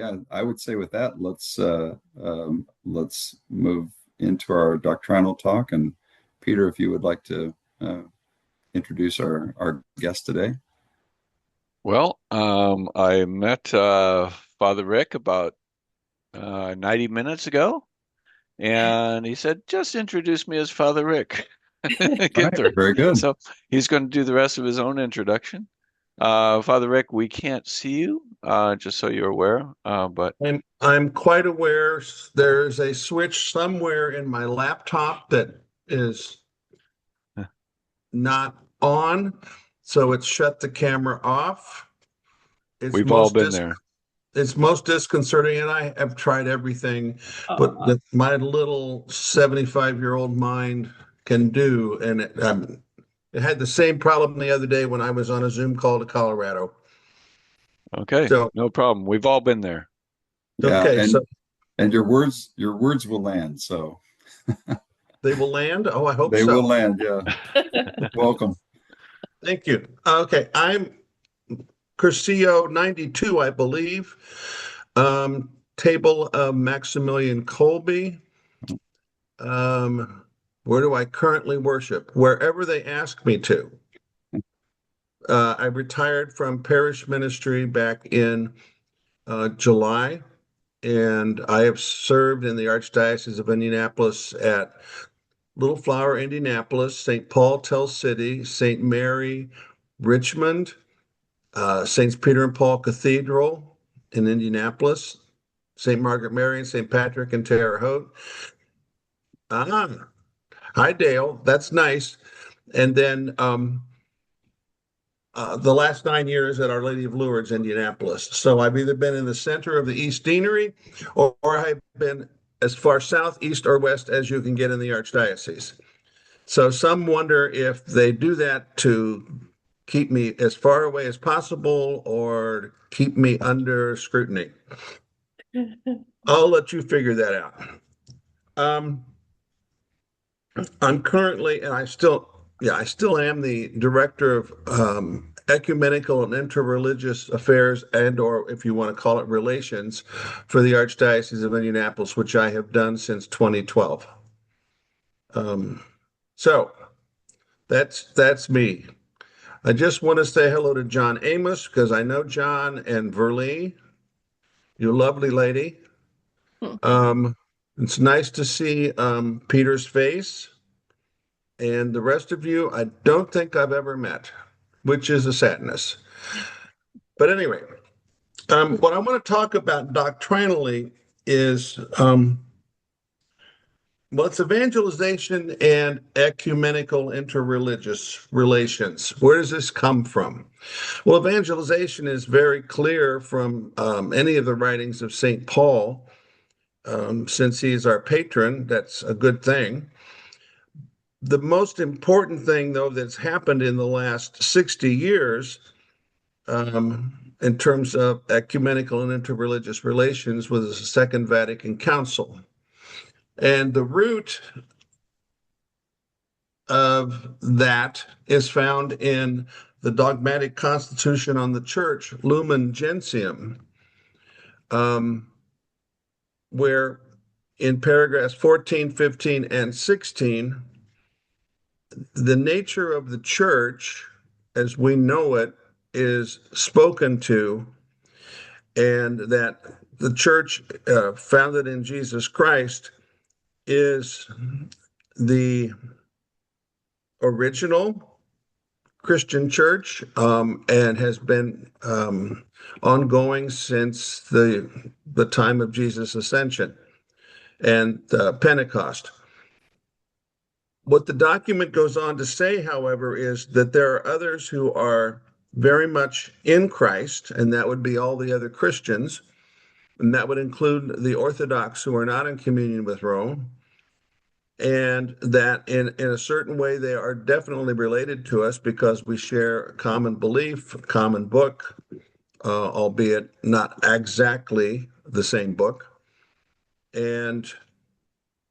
Yeah, I would say with that, let's move into our doctrinal talk. And Peter, if you would like to introduce our guest today. Well, I met Father Rick about 90 minutes ago, and he said, just introduce me as Father Rick All right, Ginther. very good. So he's going to do the rest of his own introduction. Father Rick, we can't see you, just so you're aware, but I'm quite aware there's a switch somewhere in my laptop that is not on, so it's shut the camera off. It's we've all most been dis there. it's most disconcerting, and I have tried everything, but Uh, that my little 75-year-old mind can do, and it had the same problem the other day when I was on a Zoom call to Colorado. Okay, So, no problem. We've all been there. Yeah, okay, so and your words will land. So they will land. Oh, I hope they will so. land. Yeah, welcome. Thank you. Okay, I'm Curcio 92, I believe. Table of Maximilian Kolbe. Um, where do I currently worship? Wherever they ask me to. I retired from parish ministry back in July, and I have served in the Archdiocese of Indianapolis at Little Flower, Indianapolis, St. Paul, Tell City, St. Mary, Richmond, Saints Peter and Paul Cathedral in Indianapolis, St. Margaret Mary and St. Patrick in Terre Haute. Ah, hi Dale, that's nice. And then the last 9 years at Our Lady of Lourdes, Indianapolis. So I've either been in the center of the East Deanery, or I've been as far south, east, or west as you can get in the Archdiocese. So some wonder if they do that to keep me as far away as possible or keep me under scrutiny. I'll let you figure that out. Um, I'm currently, and I still am the director of ecumenical and interreligious affairs, and or if you want to call it relations, for the Archdiocese of Indianapolis, which I have done since 2012. So that's me. I just want to say hello to John Amos because I know John and Verlee, you lovely lady. Um, it's nice to see Peter's face. And the rest of you, I don't think I've ever met, which is a sadness. But anyway, what I want to talk about doctrinally is, well, it's evangelization and ecumenical interreligious relations. Where does this come from? Well, evangelization is very clear from any of the writings of St. Paul. Since he's our patron, that's a good thing. The most important thing, though, that's happened in the last 60 years in terms of ecumenical and interreligious relations was the Second Vatican Council. And the root of that is found in the dogmatic constitution on the church, Lumen Gentium, um, where in paragraphs 14, 15, and 16, the nature of the church as we know it is spoken to, and that the church founded in Jesus Christ is the original Christian church and has been ongoing since the time of Jesus' ascension and Pentecost. What the document goes on to say, however, is that there are others who are very much in Christ, and that would be all the other Christians, and that would include the Orthodox who are not in communion with Rome, and that in a certain way they are definitely related to us because we share a common belief, a common book, albeit not exactly the same book, and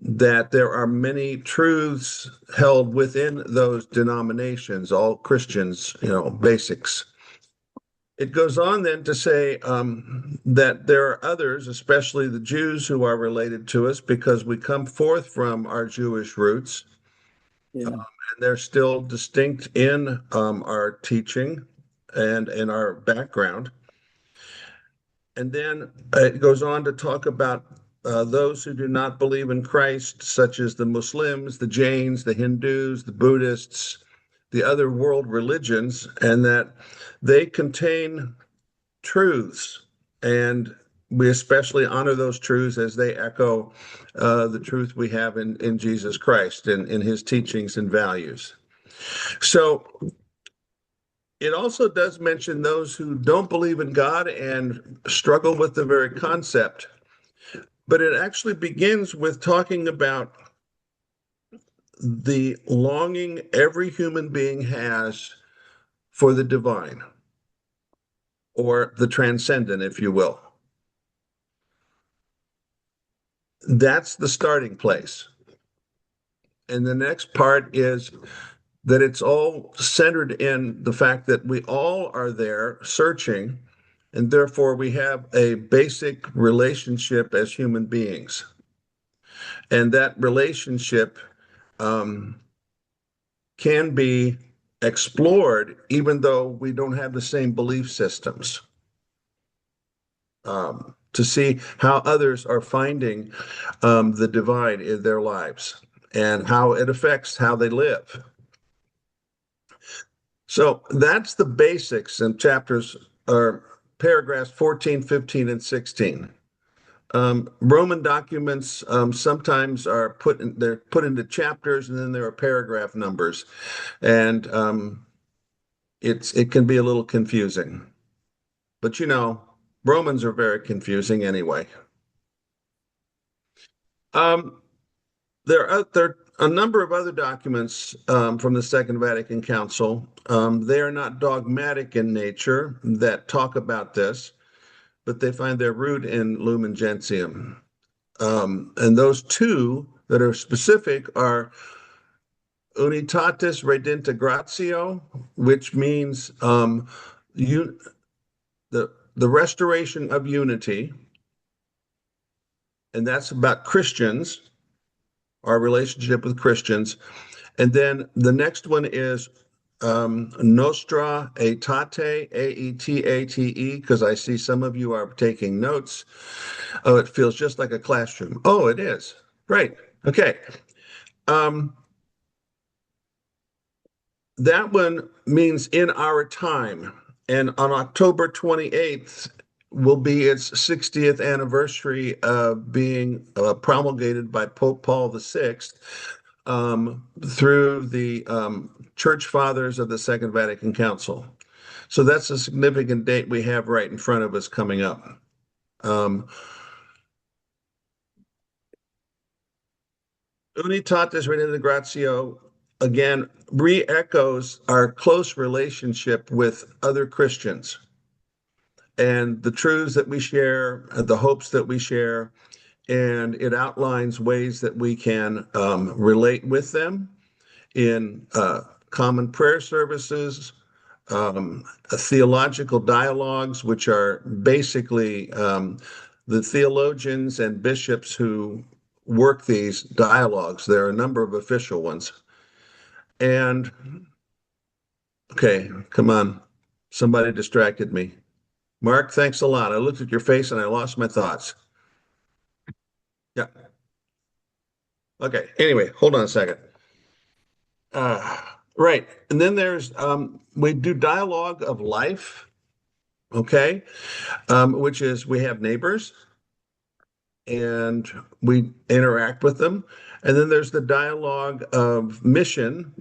that there are many truths held within those denominations, all Christians, basics. It goes on then to say that there are others, especially the Jews, who are related to us because we come forth from our Jewish roots, Yeah. and they're still distinct in our teaching and in our background. And then it goes on to talk about those who do not believe in Christ, such as the Muslims, the Jains, the Hindus, the Buddhists, the other world religions, and that they contain truths. And we especially honor those truths as they echo the truth we have in Jesus Christ and in his teachings and values. So it also does mention those who don't believe in God and struggle with the very concept, but it actually begins with talking about the longing every human being has for the divine or the transcendent, if you will. That's the starting place. And the next part is that it's all centered in the fact that we all are there searching, and therefore we have a basic relationship as human beings. And that relationship can be explored even though we don't have the same belief systems. To see how others are finding the divine in their lives and how it affects how they live. So that's the basics in chapters or paragraphs 14, 15, and 16. Roman documents sometimes are they're put into chapters, and then there are paragraph numbers, and it can be a little confusing. But Romans are very confusing anyway. There are a number of other documents from the Second Vatican Council. They are not dogmatic in nature that talk about this, but they find their root in Lumen Gentium. And those two that are specific are Unitatis Redintegratio, which means the restoration of unity, and that's about Christians, our relationship with Christians. And then the next one is Nostra Aetate, Aetate, because I see some of you are taking notes. Oh, it feels just like a classroom. Oh, it is. Great. Okay. That one means in our time. And on October 28th will be its 60th anniversary of being promulgated by Pope Paul VI through the Church Fathers of the Second Vatican Council. So that's a significant date we have right in front of us coming up. Unitatis Redintegratio, again, re-echoes our close relationship with other Christians and the truths that we share, the hopes that we share, and it outlines ways that we can relate with them in common prayer services, theological dialogues, which are basically the theologians and bishops who work these dialogues. There are a number of official ones. And, okay, come on. Somebody distracted me. Mark, thanks a lot. I looked at your face and I lost my thoughts. Yeah. Okay. Anyway, hold on a second. Right. And then there's, we do dialogue of life. Okay. Which is we have neighbors and we interact with them. And then there's the dialogue of mission,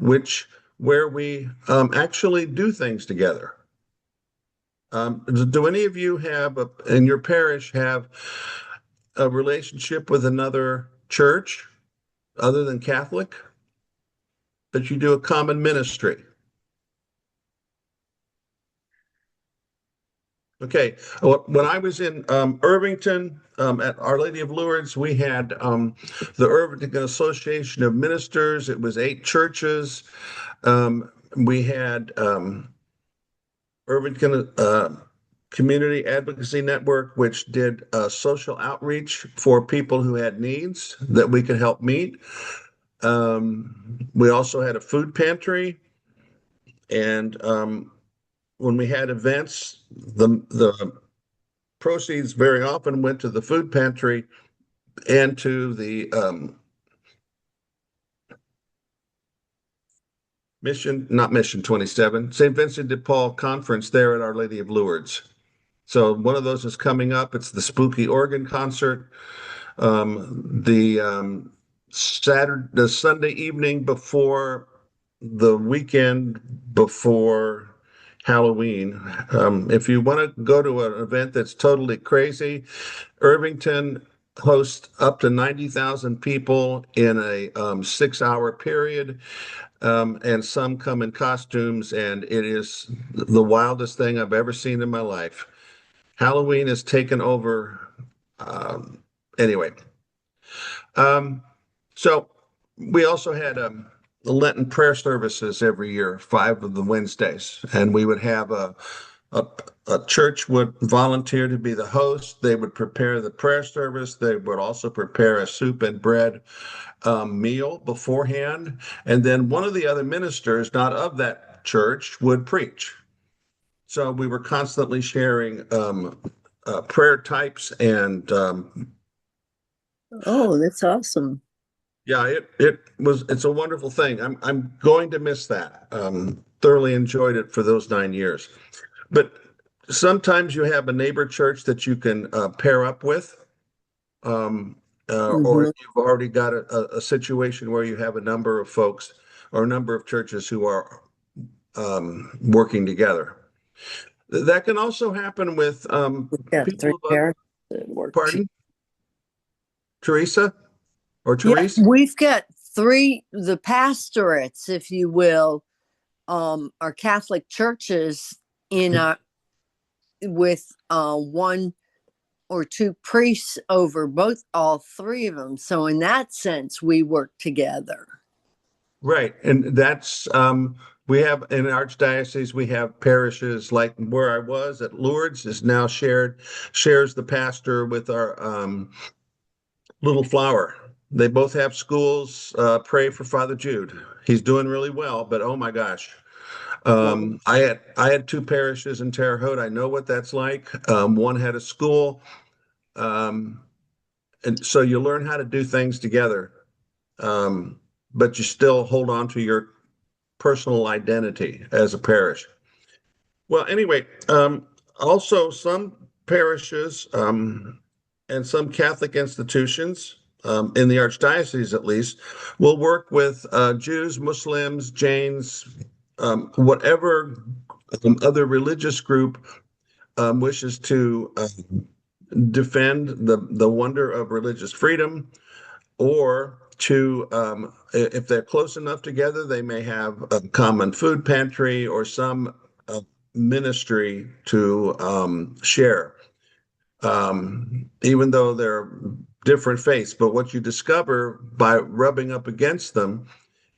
where we actually do things together. Do any of you in your parish have a relationship with another church other than Catholic that you do a common ministry? Okay. When I was in Irvington at Our Lady of Lourdes, we had the Irvington Association of Ministers. It was 8 churches. We had Irvington Community Advocacy Network, which did social outreach for people who had needs that we could help meet. We also had a food pantry, and when we had events, the proceeds very often went to the food pantry and to the not Mission 27, St. Vincent de Paul conference there at Our Lady of Lourdes. So one of those is coming up. It's the Spooky Organ Concert. The Sunday evening before the weekend before Halloween. If you want to go to an event that's totally crazy, Irvington hosts up to 90,000 people in a 6-hour period. And some come in costumes, and it is the wildest thing I've ever seen in my life. Halloween has taken over. Anyway, so we also had the Lenten prayer services every year, 5 of the Wednesdays, and we would have a, a church would volunteer to be the host. They would prepare the prayer service. They would also prepare a soup and bread meal beforehand, and then one of the other ministers, not of that church, would preach. So we were constantly sharing prayer types, and Oh, that's awesome. yeah, it's a wonderful thing. I'm going to miss that. Thoroughly enjoyed it for those 9 years. But sometimes you have a neighbor church that you can pair up with, or Mhm. you've already got a situation where you have a number of folks or a number of churches who are working together. That can also happen with We've got 3 people of other, parishes that work. pardon, Teresa or Yeah, Therese? we've got 3, the pastorates, if you will, are Catholic churches in with 1 or 2 priests over all 3 of them. So in that sense, we work together. Right. And that's, we have in Archdiocese, we have parishes like where I was at Lourdes is now shares the pastor with our Little Flower. They both have schools. Pray for Father Jude. He's doing really well, but oh my gosh. I had 2 parishes in Terre Haute. I know what that's like. One had a school. Um, and so you learn how to do things together. But you still hold on to your personal identity as a parish. Well, anyway, also some parishes and some Catholic institutions, in the Archdiocese at least, will work with Jews, Muslims, Jains, whatever other religious group wishes to defend the wonder of religious freedom, or to, if they're close enough together, they may have a common food pantry or some ministry to share, even though they're different faiths. But what you discover by rubbing up against them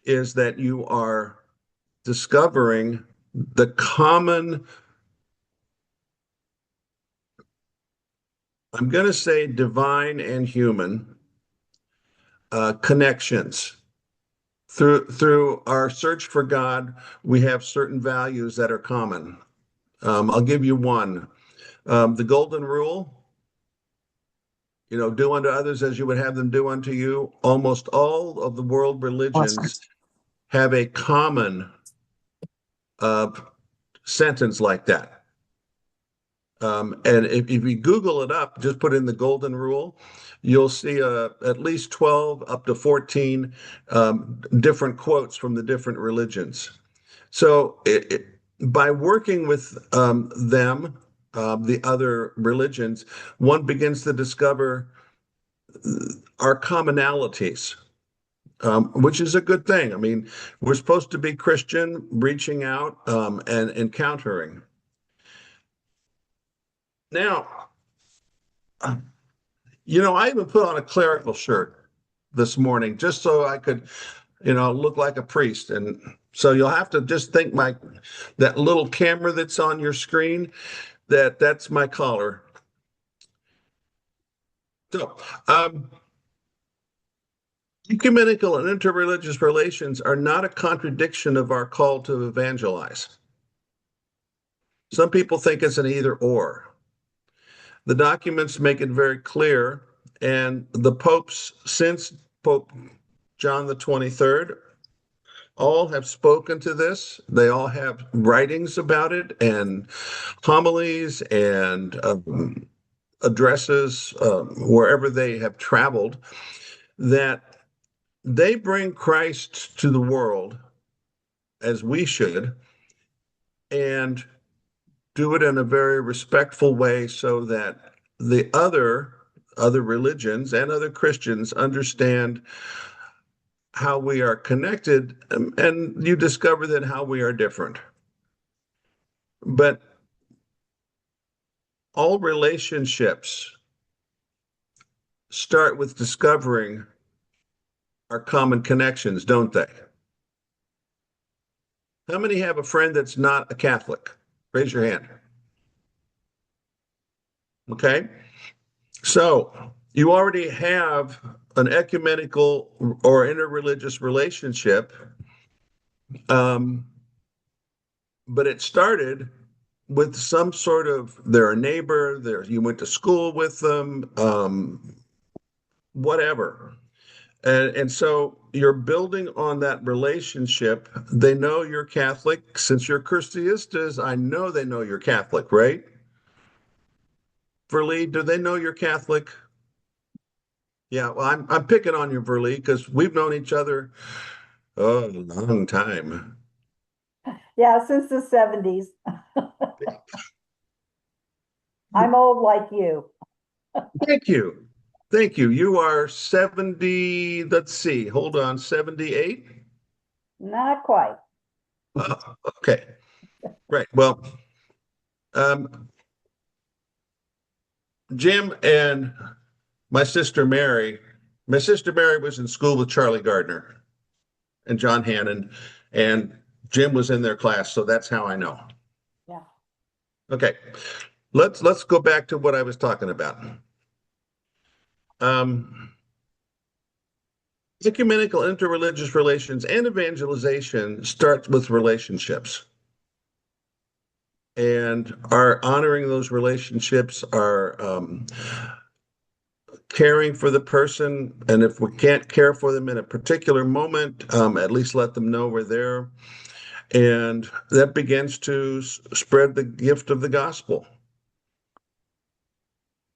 is that you are discovering the common, I'm going to say divine and human connections. Through our search for God, we have certain values that are common. I'll give you one. The golden rule, do unto others as you would have them do unto you. Almost all of the world religions have a common sentence like that. And if you Google it up, just put in the golden rule, you'll see at least 12 up to 14 different quotes from the different religions. So by working with them, the other religions, one begins to discover our commonalities, which is a good thing. I mean, we're supposed to be Christian, reaching out and encountering. Now, I even put on a clerical shirt this morning just so I could, look like a priest. And so you'll have to just think that little camera that's on your screen, That's my caller. So, ecumenical and interreligious relations are not a contradiction of our call to evangelize. Some people think it's an either or. The documents make it very clear, and the popes since Pope John the 23rd all have spoken to this. They all have writings about it and homilies and addresses wherever they have traveled, that they bring Christ to the world as we should, and do it in a very respectful way so that the other religions and other Christians understand how we are connected, and you discover that how we are different. But all relationships start with discovering our common connections, don't they? How many have a friend that's not a Catholic? Raise your hand. Okay. So you already have an ecumenical or interreligious relationship, but it started with some sort of they're a neighbor, you went to school with them, whatever. And so you're building on that relationship. They know you're Catholic. Since you're Christiistas, I know they know you're Catholic, right? Verlee, do they know you're Catholic? Yeah, well, I'm picking on you, Verlee, because we've known each other a long time. Yeah, since the 70s. I'm old like you. Thank you. Thank you. You are 70, let's see, hold on, 78? Not quite. Okay. Right. Well, Jim and my sister Mary was in school with Charlie Gardner and John Hannon, and Jim was in their class, so that's how I know. Yeah. Okay. Let's go back to what I was talking about. Ecumenical interreligious relations and evangelization starts with relationships. And our honoring those relationships are caring for the person. And if we can't care for them in a particular moment, at least let them know we're there. And that begins to spread the gift of the gospel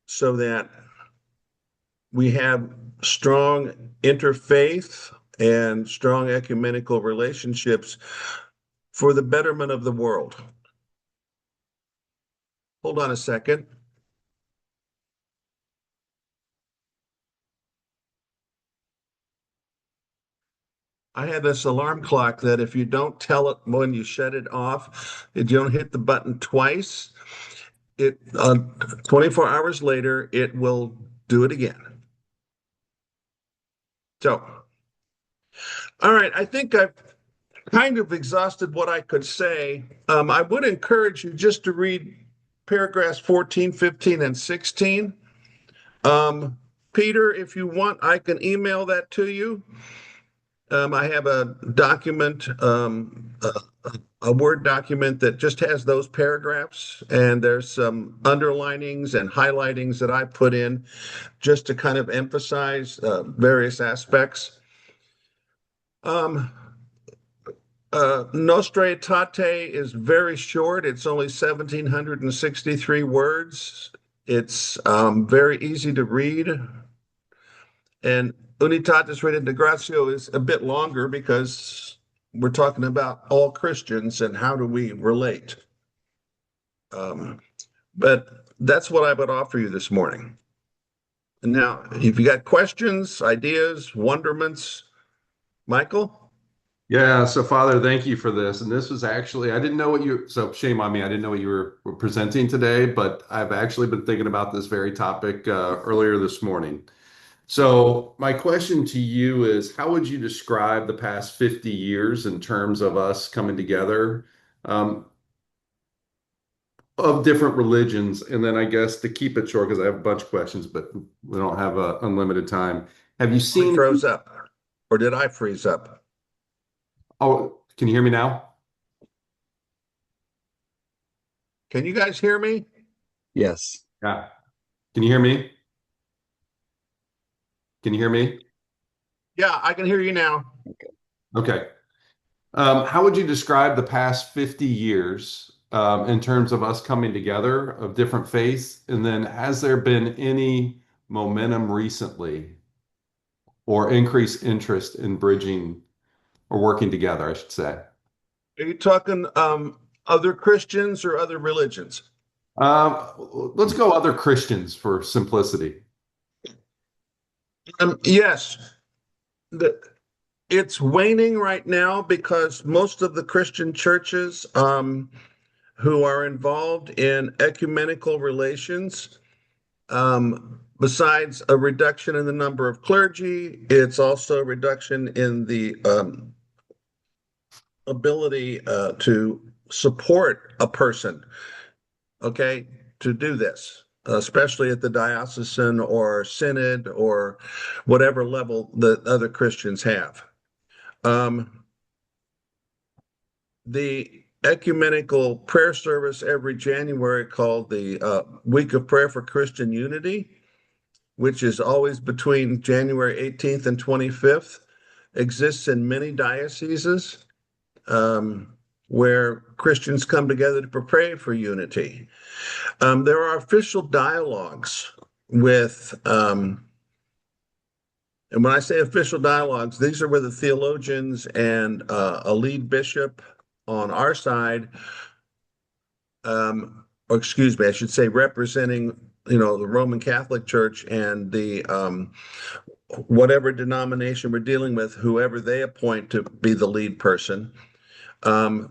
so that we have strong interfaith and strong ecumenical relationships for the betterment of the world. Hold on a second. I have this alarm clock that if you don't tell it when you shut it off, if you don't hit the button twice, it 24 hours later, it will do it again. So, all right, I think I've kind of exhausted what I could say. I would encourage you just to read paragraphs 14, 15, and 16. Peter, if you want, I can email that to you. I have a document, a Word document that just has those paragraphs, and there's some underlinings and highlightings that I put in just to kind of emphasize various aspects. Nostra Aetate is very short. It's only 1,763 words. It's very easy to read. And Unitatis Redentratio is a bit longer because we're talking about all Christians and how do we relate. But that's what I would offer you this morning. And now, if you got questions, ideas, wonderments, Michael? Yeah, so Father, thank you for this. And this was actually, I didn't know what you, so shame on me, I didn't know what you were presenting today, but I've actually been thinking about this very topic earlier this morning. So my question to you is, how would you describe the past 50 years in terms of us coming together? of different religions. And then I guess to keep it short, because I have a bunch of questions, but we don't have unlimited time. Have you We seen? froze up, or did I freeze up? Oh, can you hear me now? Can you guys hear me? Yes. Yeah. Can you hear me? Can you hear me? Yeah, I can hear you now. Okay. How would you describe the past 50 years in terms of us coming together of different faiths? And then has there been any momentum recently or increased interest in bridging or working together, I should say? Are you talking other Christians or other religions? Let's go other Christians for simplicity. Yes, the, it's waning right now because most of the Christian churches who are involved in ecumenical relations, besides a reduction in the number of clergy, it's also a reduction in the ability to support a person, okay, to do this, especially at the diocesan or synod or whatever level that other Christians have. The ecumenical prayer service every January called the Week of Prayer for Christian Unity, which is always between January 18th and 25th, exists in many dioceses where Christians come together to pray for unity. There are official dialogues with, and when I say official dialogues, these are where the theologians and a lead bishop on our side, or excuse me, I should say representing, the Roman Catholic Church and the whatever denomination we're dealing with, whoever they appoint to be the lead person.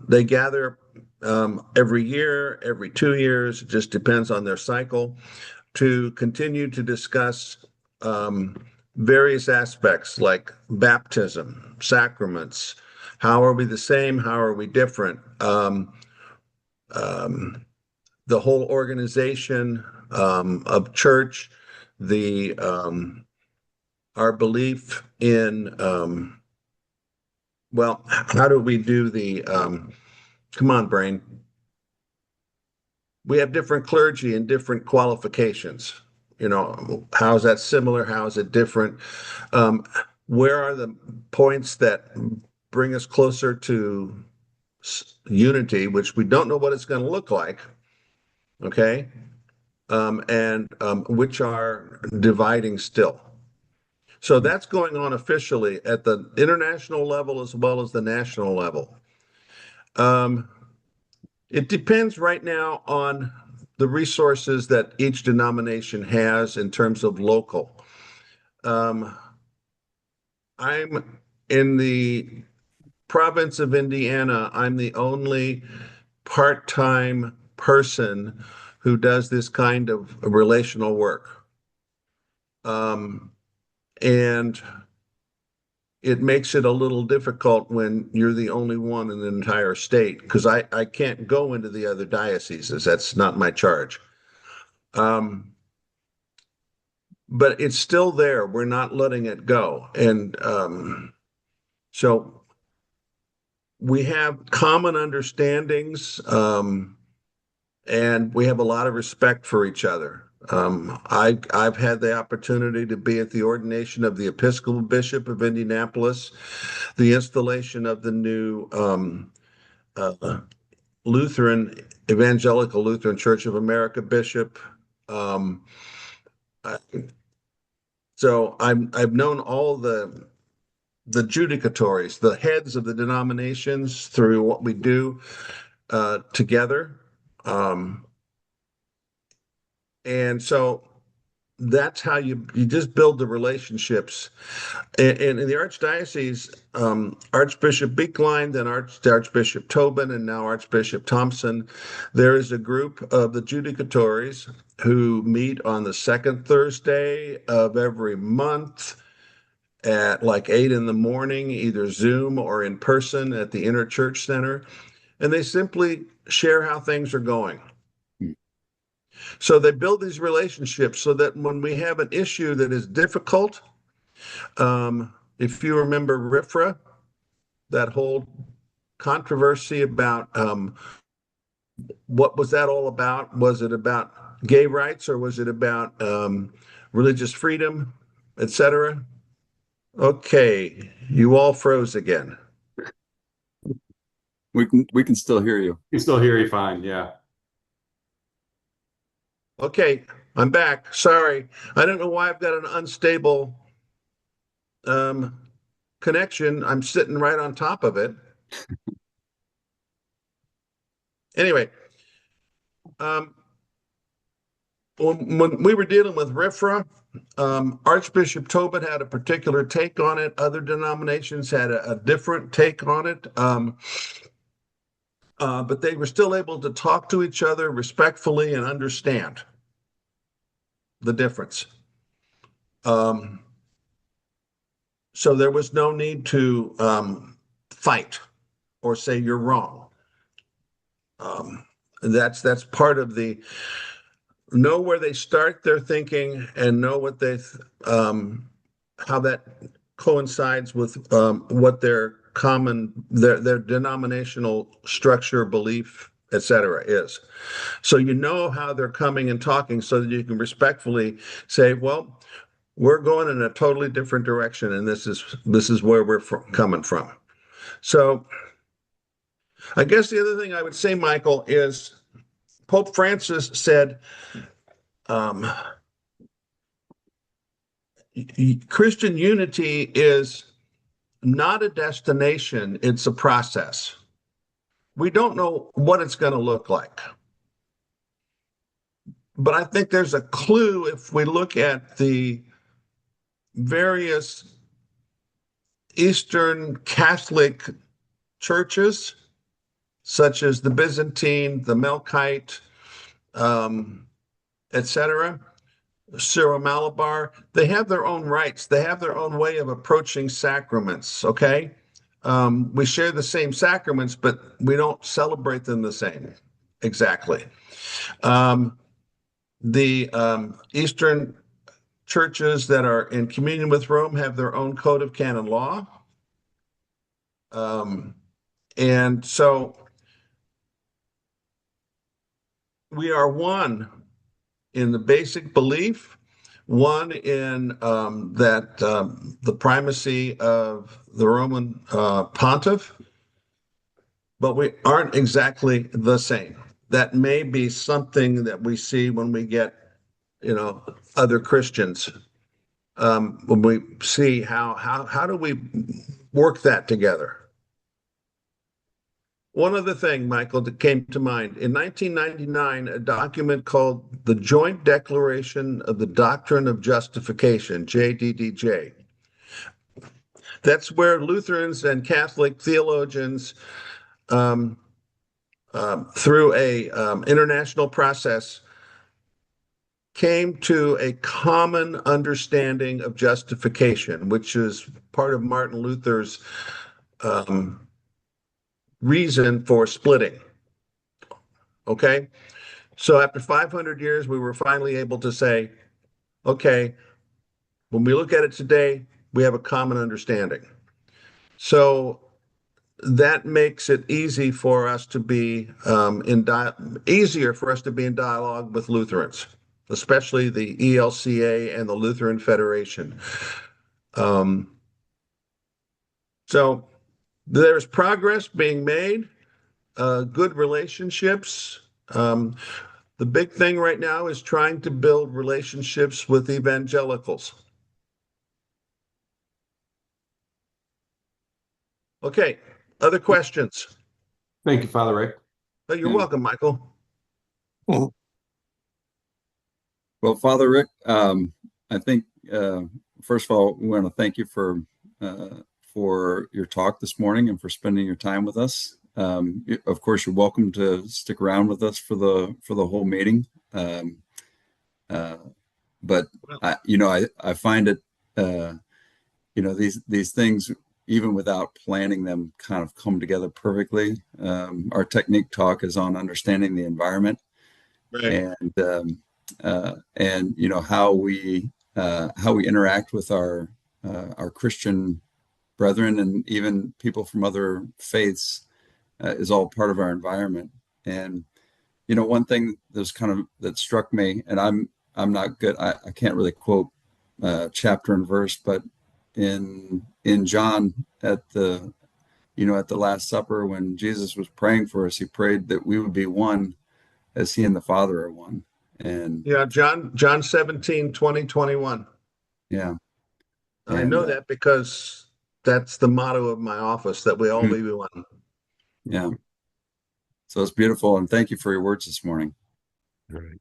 They gather every year, every 2 years, it just depends on their cycle, to continue to discuss various aspects like baptism, sacraments. How are we the same? How are we different? The whole organization of church, the our belief in well, how do we do the come on, brain? We have different clergy and different qualifications. How is that similar? How is it different? Um, where are the points that bring us closer to unity, which we don't know what it's going to look like, okay? And which are dividing still. So that's going on officially at the international level as well as the national level. It depends right now on the resources that each denomination has in terms of local. Um, I'm in the province of Indiana. I'm the only part-time person who does this kind of relational work. And it makes it a little difficult when you're the only one in the entire state because I can't go into the other dioceses. That's not my charge. But it's still there. We're not letting it go. And so we have common understandings and we have a lot of respect for each other. I've had the opportunity to be at the ordination of the Episcopal Bishop of Indianapolis, the installation of the new Lutheran Evangelical Lutheran Church of America bishop. Um, so I've known all the judicatories, the heads of the denominations through what we do together. And so that's how you just build the relationships. And in the Archdiocese, Archbishop Beekline, then Archbishop Tobin, and now Archbishop Thompson, there is a group of the judicatories who meet on the second Thursday of every month at like 8 in the morning, either Zoom or in person at the Inner Church Center. And they simply share how things are going. So they build these relationships so that when we have an issue that is difficult, if you remember RIFRA, that whole controversy about what was that all about? Was it about gay rights or was it about religious freedom, etc.? Okay, you all froze again. We can still hear you. You still hear you fine. Yeah. Okay, I'm back. Sorry. I don't know why I've got an unstable connection. I'm sitting right on top of it. Anyway, when we were dealing with RIFRA, Archbishop Tobin had a particular take on it. Other denominations had a different take on it. But they were still able to talk to each other respectfully and understand the difference. So there was no need to fight or say you're wrong. That's part of the know where they start their thinking and know what they how that coincides with what their their denominational structure, belief, etc. is. So you know how they're coming and talking so that you can respectfully say, well, we're going in a totally different direction, and this is where we're coming from. So I guess the other thing I would say, Michael, is Pope Francis said, Christian unity is not a destination, it's a process. We don't know what it's going to look like. But I think there's a clue if we look at the various Eastern Catholic churches, such as the Byzantine, the Melkite, etc., Syro-Malabar, they have their own rites. They have their own way of approaching sacraments, okay? We share the same sacraments, but we don't celebrate them the same exactly. The Eastern churches that are in communion with Rome have their own code of canon law. And so we are one in the basic belief, one in the primacy of the Roman pontiff, but we aren't exactly the same. That may be something that we see when we get, other Christians. When we see how do we work that together. One other thing, Michael, that came to mind. In 1999, a document called the Joint Declaration of the Doctrine of Justification, JDDJ. That's where Lutherans and Catholic theologians, through a international process, came to a common understanding of justification, which is part of Martin Luther's reason for splitting. Okay, so after 500 years, we were finally able to say, okay, when we look at it today, we have a common understanding. So that makes it easy for us to be easier for us to be in dialogue with Lutherans, especially the ELCA and the Lutheran Federation. So there's progress being made, good relationships. The big thing right now is trying to build relationships with evangelicals. Okay, other questions? Thank you, Father Rick. Oh, you're welcome, Michael. Well, Father Rick, I think first of all, we want to thank you for your talk this morning and for spending your time with us. Of course, you're welcome to stick around with us for the whole meeting. But I find it, these things, even without planning them, kind of come together perfectly. Our technique talk is on understanding the environment. Right. And you know how we interact with our Christian brethren and even people from other faiths is all part of our environment. And you know, one thing that struck me, and I'm not good. I can't really quote chapter and verse, but in John at the Last Supper, when Jesus was praying for us, he prayed that we would be one as he and the Father are one. And Yeah, John 17, 20, 21. yeah, I and know that because that's the motto of my office, that we all be one. yeah. So it's beautiful, and thank you for your words this morning.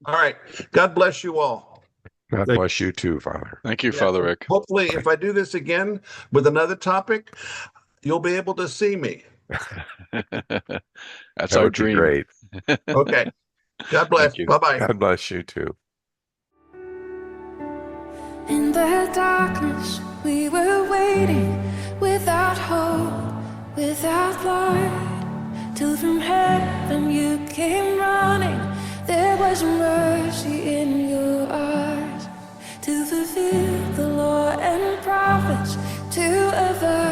All right. God bless you all. God bless you too, Father. Thank you, Yeah, Father Rick. hopefully, if I do this again with another topic, you'll be able to see me. That's That our would be dream. great. Okay. God bless. Thank you. Bye-bye. God bless you too. In the darkness, we were waiting without hope, without light, till from heaven you came running. There was mercy in your eyes to fulfill the law and prophets, to avert